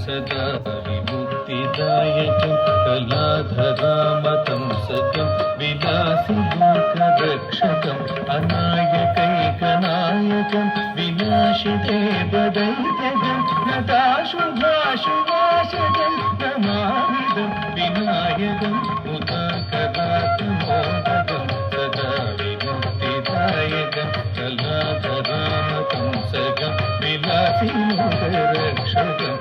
सदा विमुक्तिदायकं कलाधरामतंसकं विलासिलोकरक्षकम् अनायकैकनायकं विनाशिते वदैत्यगं नताशुभाशुभाषकं नमामिदं विनायकं मुदाकरात्मोदकं सदा विमुक्तिदायकं कलाधरामतंसकं विलासिलोकरक्षकम्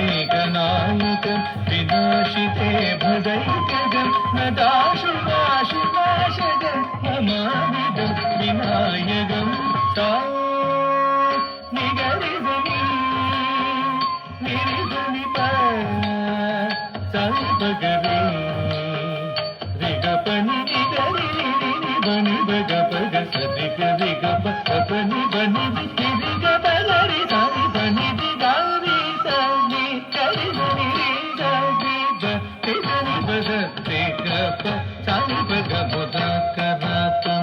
अनायकैकनायकं विनाशिते भदैत्यगं नदाशुभाशुभाषकं नमामिदं विनायकं सा निगरिधनि निरिधनि पगरे रिगपनि निगरि बनि बग बग सदिग रिगप अपनि बनि निरिगपगरि सारि बनि दिगारि सनि करि बनि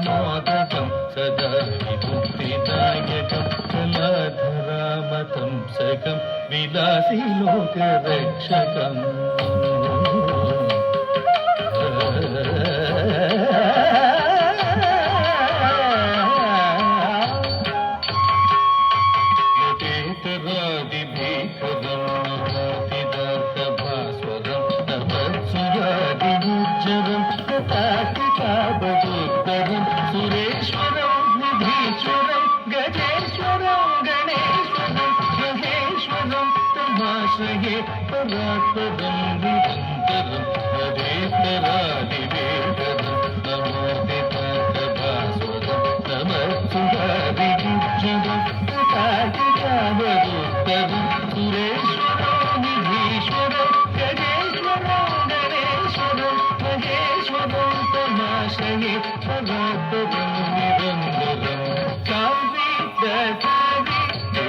मोदकं सदा विमुक्तिदायकं कलाधरामतंसकं विलासिलोकरक्षकम् सुरेश्वरं निधीश्वरं गजेश्वरं गणेश्वरं महेश्वरं तमाश्रये परात्परं निरन्तरं हरेतरादिवेदनं नमोदितार्थभास्वरं नमस्तुहारिगुज्जरं तथादिकावरोत्तरं सुरेश्वरं निधीश्वरं गजेश्वरं गणेश्वरं महेश्वरं तमाश्रये परात्परं निरन्तरं सावि दसावि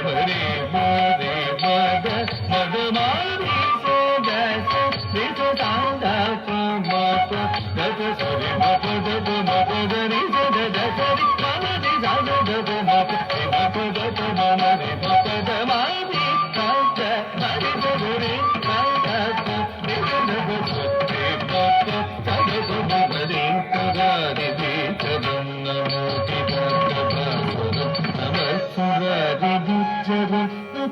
मरे मरे मद मदमारि सदस निज साङ्गात मत गत सरि मत गत मत गरि सद दसरि ममदि साग गत मत मत गत ममदि मत दमारि सद मरि सदरि साङ्गात निज नभ सत्ते मत सद ममदि करारि वेतनं नमोदितार्थभास्वरं नमस्सुरादिगुज्जरं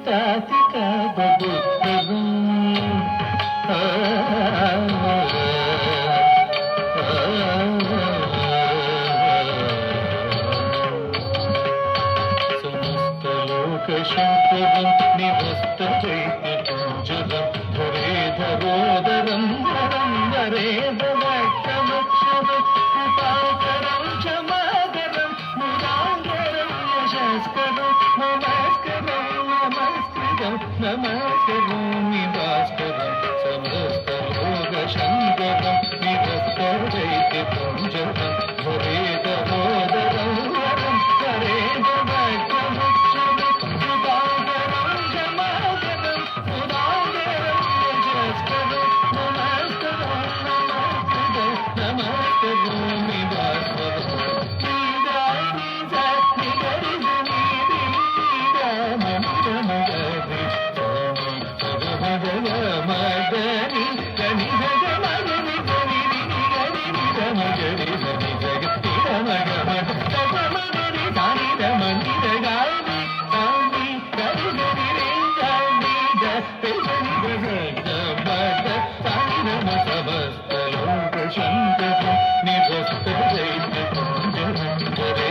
तातिकावरोत्तरं समस्तलोकशङ्करं निवस्तचैत्यकुञ्जरं धरेधरोदरं वरं वरेदवक्षमक्षरं कृपाकरं क्षमाकरं मुदाकरं यशस्करं नमस्करं नमस्कृतं नमस्करोमि भास्करं समस्तलोकशङ्करं निवस्तचैत्यकुञ्जरं धरेधरोदरं वरं वरेदवक्षमक्षरं कृपाकरं क्षमाकरं मुदाकरं यशस्करं नमस्करं नमस्कृतं नमस्करोमि भास्करं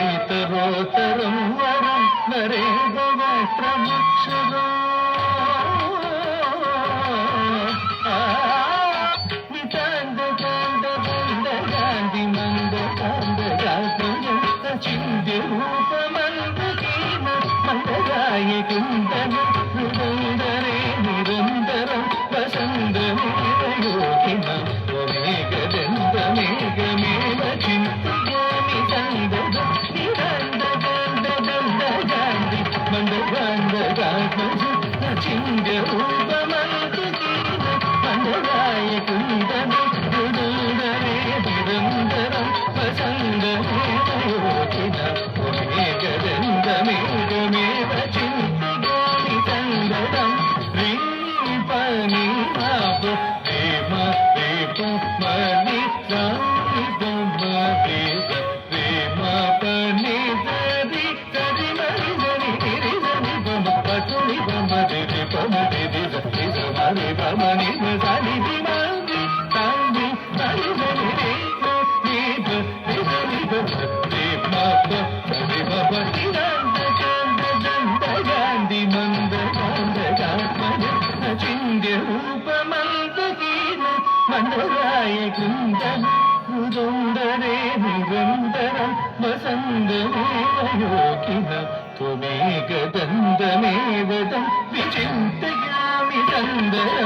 निरस्तरोतरं वरं नरेन्द्रवक्त्रमक्षरम् नितान्तकान्तकान्ति मन्दकान्तकान्तजं चिन्त्यरूपमन्दकीन मन्दराय कुन्दनं हृदन्दरे निरन्तरं वसन्तमेवयोगिनं त्वमेकदन्तमेकमेव चिन्तयामि सन्ददं निरन्तकान्तकान्तकान्ति मन्दकान्तकान्तजं चिन्त्यरूपमन्दकीन मन्दराय कुन्दनं हृदन्दरे निरन्तरं वसन्तमेवयोगिनं त्वमेकदन्तमेकमेव चिन्तयामि గాంధీ మంద చింద్య రూపమందీన మందరాయ కుందం ముదుందరే నిరంతరం వసందమేవయోకిన త్వమేకదందమేవదం విచింతయామి సందర